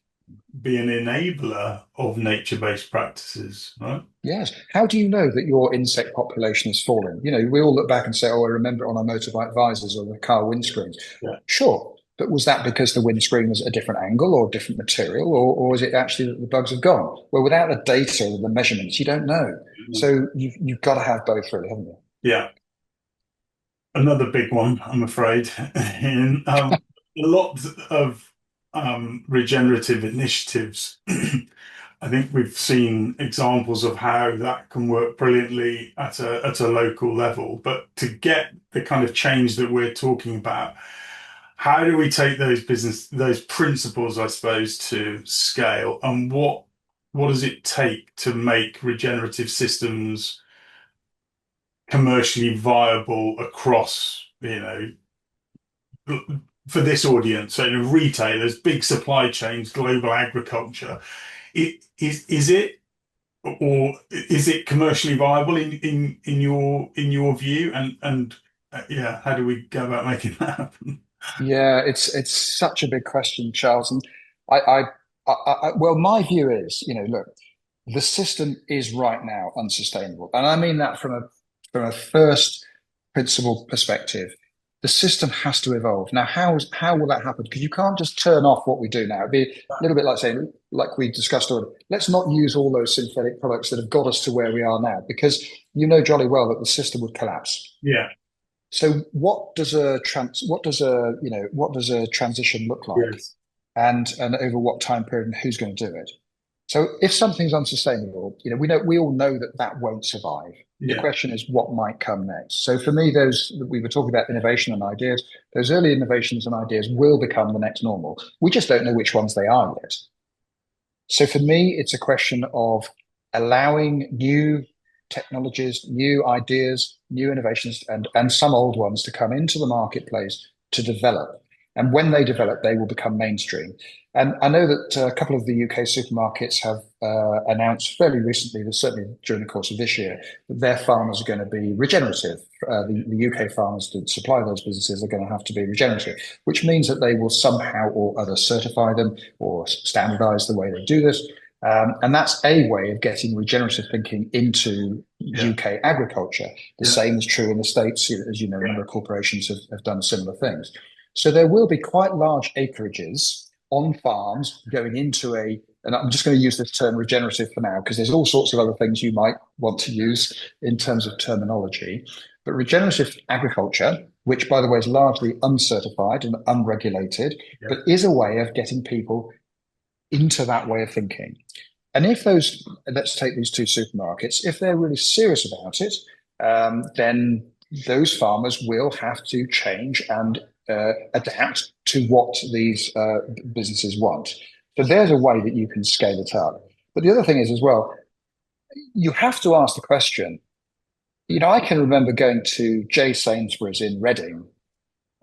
be an enabler of nature-based practices, right? Yes. How do you know that your insect population is falling? You know, we all look back and say, oh, I remember it on our motorbike visors or the car windscreens. Yeah. Sure. But was that because the windscreen was at a different angle or different material, or is it actually that the bugs have gone? Well, without the data or the measurements, you don't know. So you've got to have both, really, haven't you? Yeah. Another big one, I'm afraid. In a lot of regenerative initiatives, I think we've seen examples of how that can work brilliantly at a local level. But to get the kind of change that we're talking about, how do we take those principles, I suppose, to scale, and what does it take to make regenerative systems commercially viable across, for this audience, so retailers, big supply chains, global agriculture. Is it, or is it commercially viable in your view? And yeah, how do we go about making that happen? Yeah, it's such a big question, Charles. And I, I, well, my view is, look, the system is right now unsustainable, and I mean that from a first principle perspective. The system has to evolve. Now, how will that happen? Because you can't just turn off what we do now. It'd be a little bit like saying, like we discussed earlier, let's not use all those synthetic products that have got us to where we are now, because you know jolly well that the system would collapse. Yeah. So what does a transition look like, Yes. and over what time period, and who's going to do it? So if something's unsustainable, we all know that that won't survive. The Yeah. question is what might come next. So for me, those we were talking about innovation and ideas, those early innovations and ideas will become the next normal. We just don't know which ones they are yet. So for me, it's a question of allowing new technologies, new ideas, new innovations, and some old ones to come into the marketplace to develop. And when they develop, they will become mainstream. And I know that a couple of the UK supermarkets have announced fairly recently, certainly during the course of this year, that their farmers are going to be regenerative. The UK farmers that supply those businesses are going to have to be regenerative, which means that they will somehow or other certify them or standardize the way they do this. And that's a way of getting regenerative thinking into Yeah. UK agriculture. The Yeah. same is true in the States. As you know, a Yeah. number of corporations have done similar things. So there will be quite large acreages on farms going into and I'm just going to use this term regenerative for now, because there's all sorts of other things you might want to use in terms of terminology. But regenerative agriculture, which by the way is largely uncertified and unregulated, Yeah. but is a way of getting people into that way of thinking. And if let's take these two supermarkets, if they're really serious about it, then those farmers will have to change and adapt to what these businesses want. So there's a way that you can scale it up. But the other thing is as well, you have to ask the question. I can remember going to J. Sainsbury's in Reading,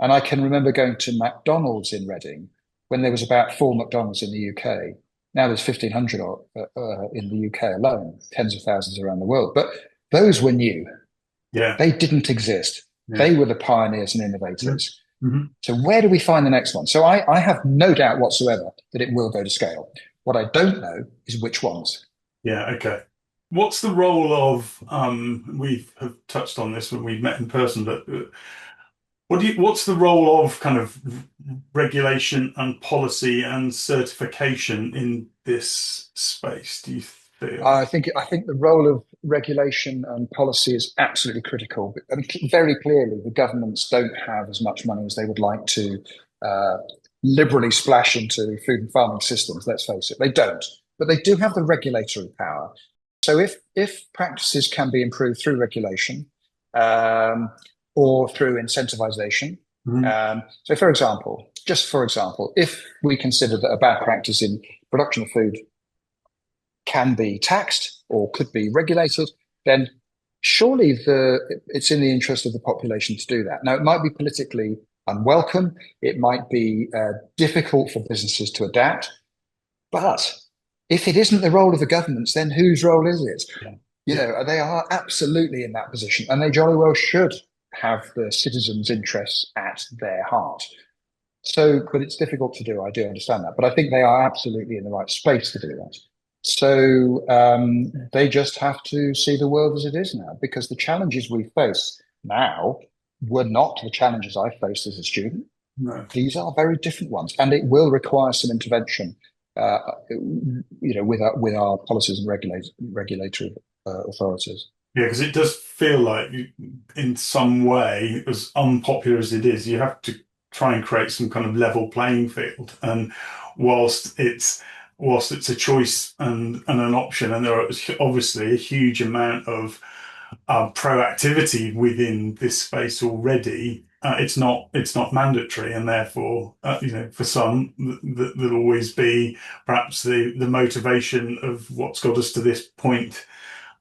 and I can remember going to McDonald's in Reading when there was about four McDonald's in the UK. Now there's 1,500 in the UK alone, tens of thousands around the world. But those were new. Yeah. They didn't exist. Yeah. They were the pioneers and innovators. Mm-hmm. So where do we find the next one? So I have no doubt whatsoever that it will go to scale. What I don't know is which ones. Yeah. Okay. What's the role of we have touched on this when we met in person, but what's the role of kind of regulation and policy and certification in this space, do you feel? I think the role of regulation and policy is absolutely critical. I mean, very clearly, the governments don't have as much money as they would like to uh, liberally splash into food and farming systems. Let's face it, they don't, but they do have the regulatory power. So if practices can be improved through regulation um, or through incentivization, Mhm. so just for example, if we consider that a bad practice in production of food can be taxed or could be regulated, then surely it's in the interest of the population to do that. Now, it might be politically unwelcome. It might be difficult for businesses to adapt. But if it isn't the role of the governments, then whose role is it? Yeah. You Yeah. know, they are absolutely in that position, and they jolly well should have the citizens' interests at their heart. So, but it's difficult to do. I do understand that, but I think they are absolutely in the right space to do that. So they just have to see the world as it is now, because the challenges we face now were not the challenges I faced as a student. No. These are very different ones, and it will require some intervention, with our policies and regulatory authorities. Yeah, because it does feel like, in some way, as unpopular as it is, you have to try and create some kind of level playing field. And whilst it's whilst it's a choice and an option, and there is obviously a huge amount of proactivity within this space already. It's not mandatory, and therefore, for some, there'll always be perhaps the motivation of what's got us to this point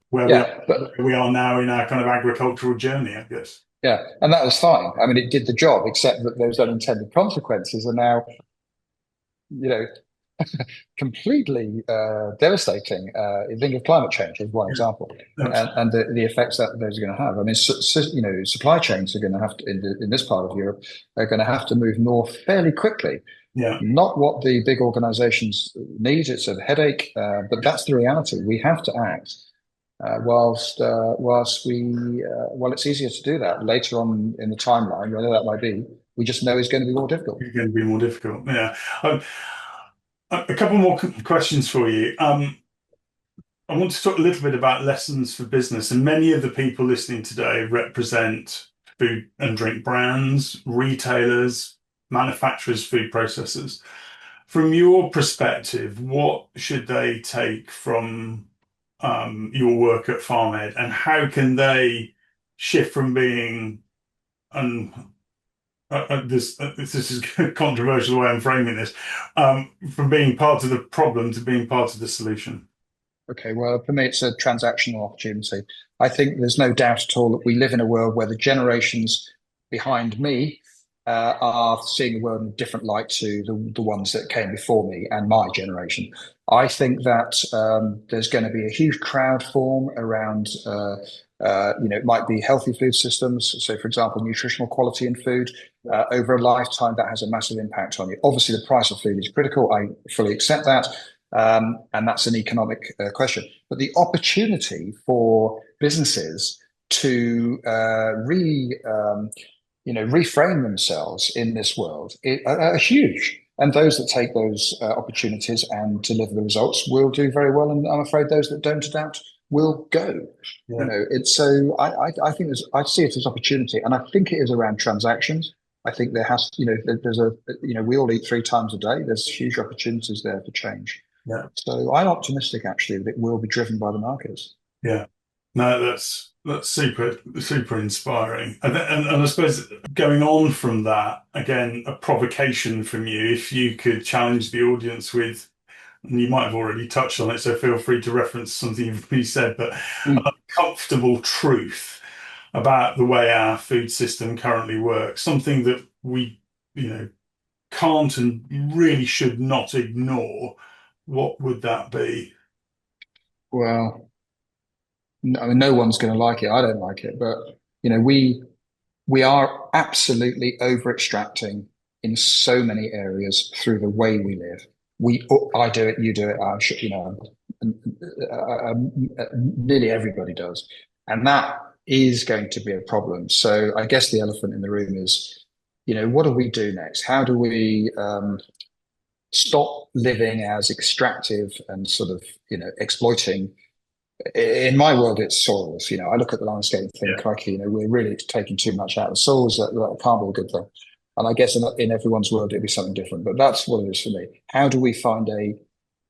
where we are, Yeah, but where we are now in our kind of agricultural journey, I guess. yeah, and that was fine. I mean, it did the job, except that those unintended consequences are now, you know, completely devastating. You think of climate change as one Yeah, example, that's, and the effects that those are going to have. I mean, supply chains are going to have to in this part of Europe are going to have to move north fairly quickly. yeah, Not what the big organisations need. It's a headache, but that's the reality. We have to act. While it's easier to do that later on in the timeline, whether that might be, we just know it's going to be more difficult. it's going to be more difficult. Yeah. A couple more questions for you. I want to talk a little bit about lessons for business, and many of the people listening today represent food and drink brands, retailers, manufacturers, food processors. From your perspective, what should they take from your work at FarmED, and how can they shift from being this is a controversial way I'm framing this, from being part of the problem to being part of the solution? Okay, well, for me, it's a transactional opportunity. I think there's no doubt at all that we live in a world where the generations behind me are seeing the world in a different light to the ones that came before me and my generation. I think that there's going to be a huge crowd form around, it might be healthy food systems. So, for example, nutritional quality in food. Over a lifetime, that has a massive impact on you. Obviously, the price of food is critical. I fully accept that. And that's an economic question. But the opportunity for businesses to reframe themselves in this world are huge. And those that take those opportunities and deliver the results will do very well. And I'm afraid those that don't adapt will go. Yeah. It's so I think I see it as opportunity, and I think it is around transactions. I think we all eat 3 times a day. There's huge opportunities there for change. Yeah. So I'm optimistic actually that it will be driven by the markets. Yeah. No, that's super inspiring. And I suppose, going on from that, again, a provocation from you, if you could challenge the audience with, and you might have already touched on it, so feel free to reference something you've already said, but a Mm. comfortable truth about the way our food system currently works, something that we, can't and really should not ignore, what would that be? Well, I mean, no one's going to like it. I don't like it, but you know, we are absolutely over extracting in so many areas through the way we live. I do it, you do it. Nearly everybody does, and that is going to be a problem. So I guess the elephant in the room is, what do we do next? How do we stop living as extractive and sort of, exploiting? In my world, it's soils. I look at the landscape and think, Yeah. crikey, we're really taking too much out of the soils. That can't be a good thing. And I guess in everyone's world, it'd be something different. But that's what it is for me. How do we find a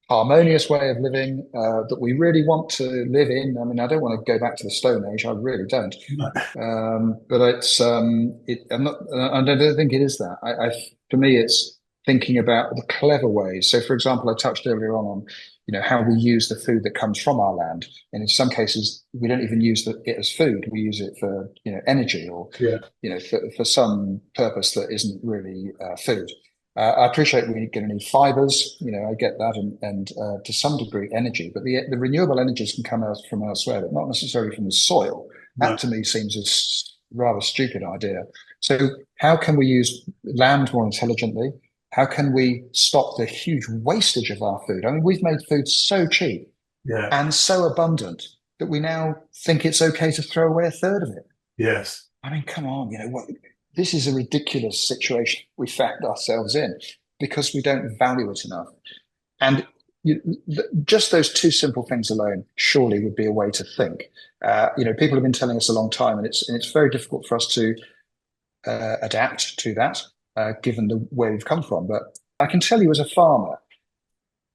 harmonious way of living that we really want to live in? I mean, I don't want to go back to the Stone Age. I really don't. But I don't think it is that. For me, it's thinking about the clever ways. So, for example, I touched earlier on how we use the food that comes from our land. And in some cases, we don't even use it as food. We use it for, energy or, Yeah. for some purpose that isn't really food. I appreciate we're going to need fibers. I get that, and to some degree energy. But the renewable energies can come out from elsewhere, but not necessarily from the soil. That No. to me seems a rather stupid idea. So how can we use land more intelligently? How can we stop the huge wastage of our food? I mean, we've made food so cheap Yeah. and so abundant that we now think it's okay to throw away a third of it. Yes. I mean, come on, what? This is a ridiculous situation we found ourselves in because we don't value it enough. And just those two simple things alone surely would be a way to think. People have been telling us a long time, and it's very difficult for us to adapt to that, given the way we've come from. But I can tell you, as a farmer,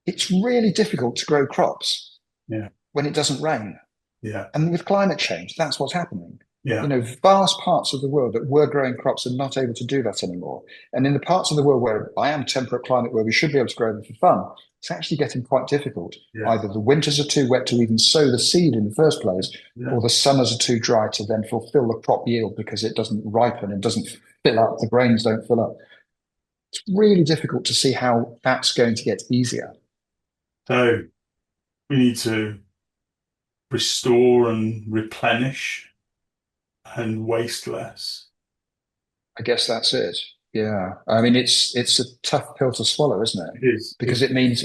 it's really difficult to grow crops Yeah. when it doesn't rain. Yeah. And with climate change, that's what's happening. Yeah. Vast parts of the world that were growing crops are not able to do that anymore. And in the parts of the world where I am temperate climate, where we should be able to grow them for fun, it's actually getting quite difficult. Yeah. Either the winters are too wet to even sow the seed in the first place, Yeah. or the summers are too dry to then fulfill the crop yield because it doesn't ripen and doesn't fill up, the grains don't fill up. It's really difficult to see how that's going to get easier. So we need to restore and replenish and waste less. I guess that's it. Yeah. I mean, it's a tough pill to swallow, isn't it? It is. Because it means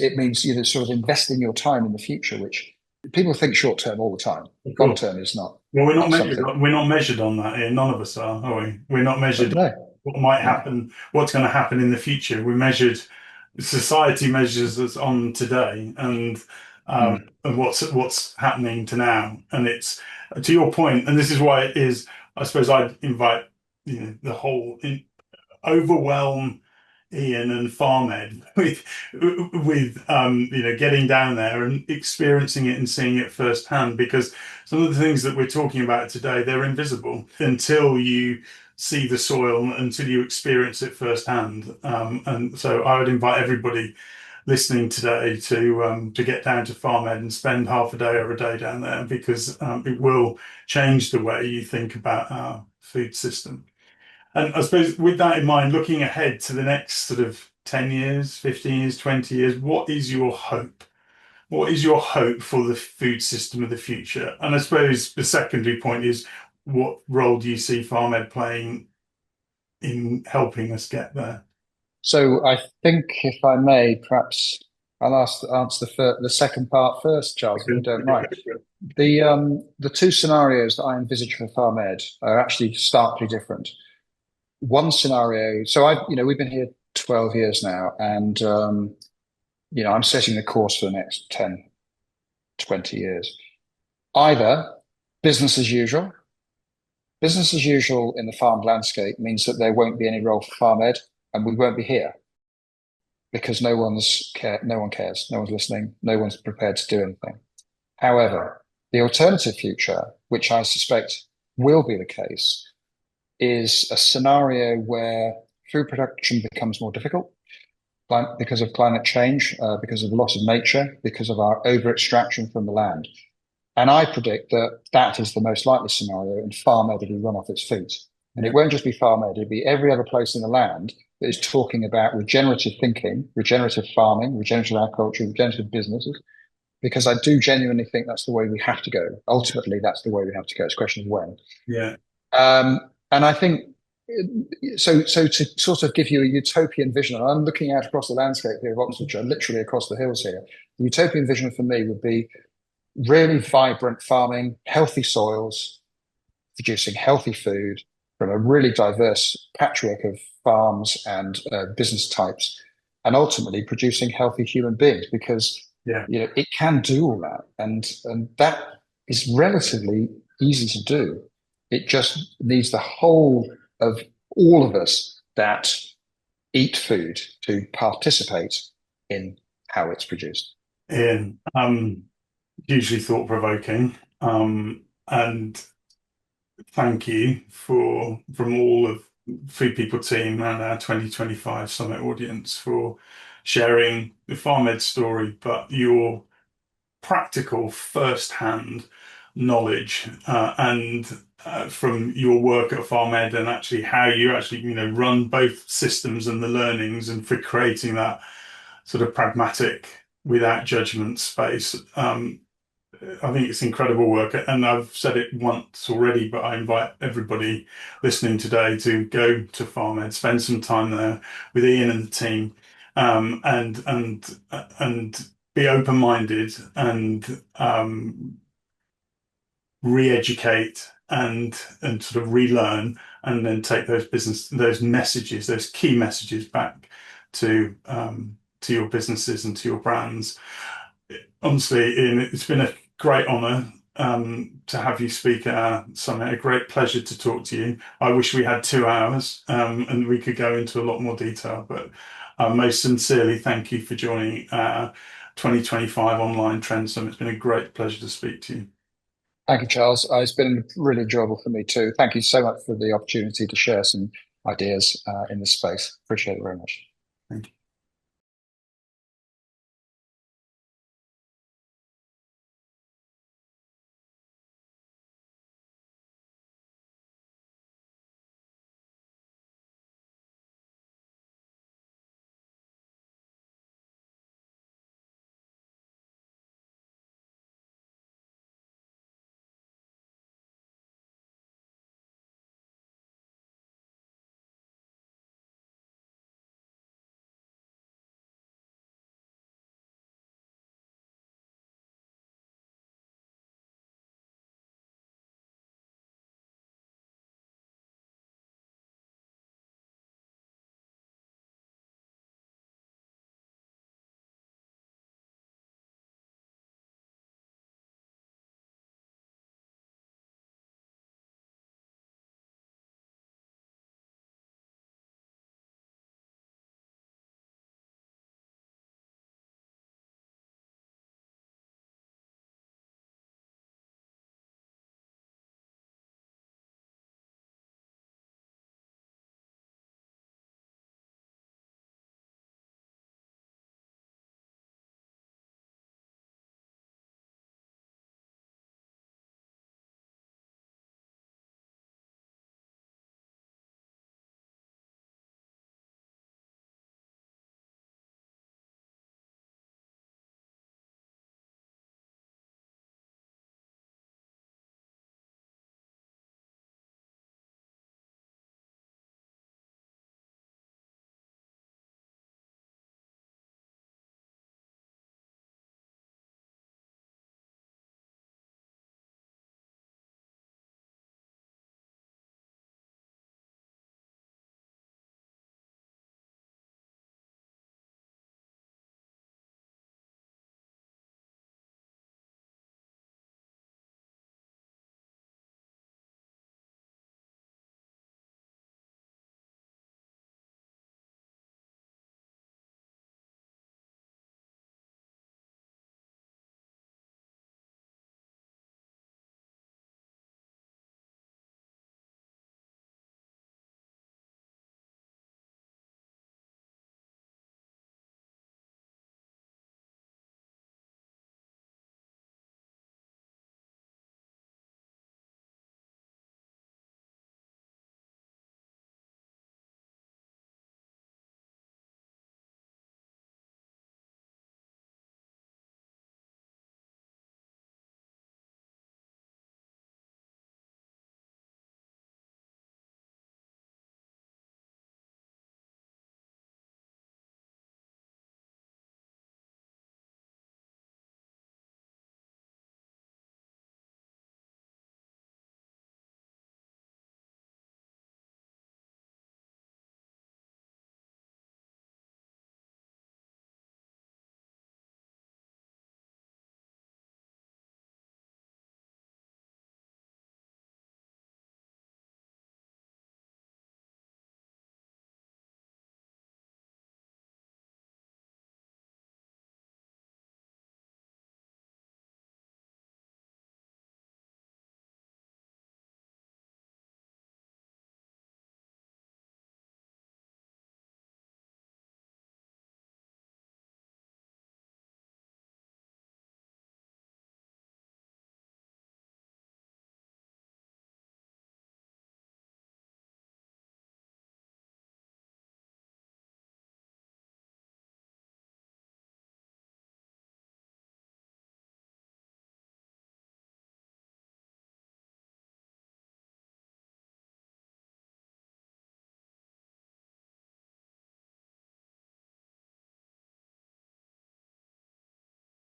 sort of investing your time in the future, which people think short term all the time. Of Long course. term is not Well, we're not not measured. something. We're not measured on that here. None of us are we? We're not But measured on no, what might no. happen, what's going to happen in the future. We measured, society measures us on today Mm. and what's happening to now. And it's to your point, and this is why it is. I suppose I'd invite the whole overwhelm Ian and FarmED with getting down there and experiencing it and seeing it firsthand, because some of the things that we're talking about today, they're invisible until you see the soil, until you experience it firsthand. And so I would invite everybody listening today to get down to FarmED and spend half a day or a day down there, because it will change the way you think about our food system. And I suppose with that in mind, looking ahead to the next sort of 10 years, 15 years, 20 years, what is your hope? What is your hope for the food system of the future? And I suppose the secondary point is, what role do you see FarmEd playing in helping us get there? So I think, if I may, perhaps I'll answer the second part first, Charles, if you Okay. don't mind. The two scenarios that I envisage for FarmEd are actually starkly different. One scenario, so we've been here 12 years now, and I'm setting the course for the next 10, 20 years. Either business as usual. Business as usual in the farmed landscape means that there won't be any role for FarmEd, and we won't be here because no one cares, no one's listening, no one's prepared to do anything. However, the alternative future, which I suspect will be the case, is a scenario where food production becomes more difficult because of climate change, because of the loss of nature, because of our over extraction from the land. And I predict that that is the most likely scenario, and FarmEd will be run off its feet. And it won't just be FarmEd, it'll be every other place in the land that is talking about regenerative thinking, regenerative farming, regenerative agriculture, regenerative businesses, because I do genuinely think that's the way we have to go. Ultimately, that's the way we have to go. It's a question of when. Yeah. And I think so. So to sort of give you a utopian vision, and I'm looking out across the landscape here of Oxfordshire, literally across the hills here. The utopian vision for me would be really vibrant farming, healthy soils, producing healthy food from a really diverse patchwork of farms and business types, and ultimately producing healthy human beings, because Yeah. it can do all that, and that is relatively easy to do. It just needs the whole of all of us that eat food to participate in how it's produced. Ian, hugely thought provoking. And thank you from all of Food People team and our 2025 Summit audience for sharing the FarmEd story, but your practical first-hand knowledge and from your work at FarmED and actually how you actually run both systems and the learnings and for creating that sort of pragmatic without judgment space. I think it's incredible work, and I've said it once already, but I invite everybody listening today to go to FarmED, spend some time there with Ian and the team, and be open-minded and re-educate and sort of relearn, and then take those messages, those key messages back to your businesses and to your brands. Honestly, Ian, it's been a great honour to have you speak at our summit. A great pleasure to talk to you. I wish we had 2 hours and we could go into a lot more detail, but most sincerely, thank you for joining our 2025 Online Trend Summit. It's been a great pleasure to speak to you. Thank you, Charles. It's been really enjoyable for me too. Thank you so much for the opportunity to share some ideas in this space. Appreciate it very much. Thank you.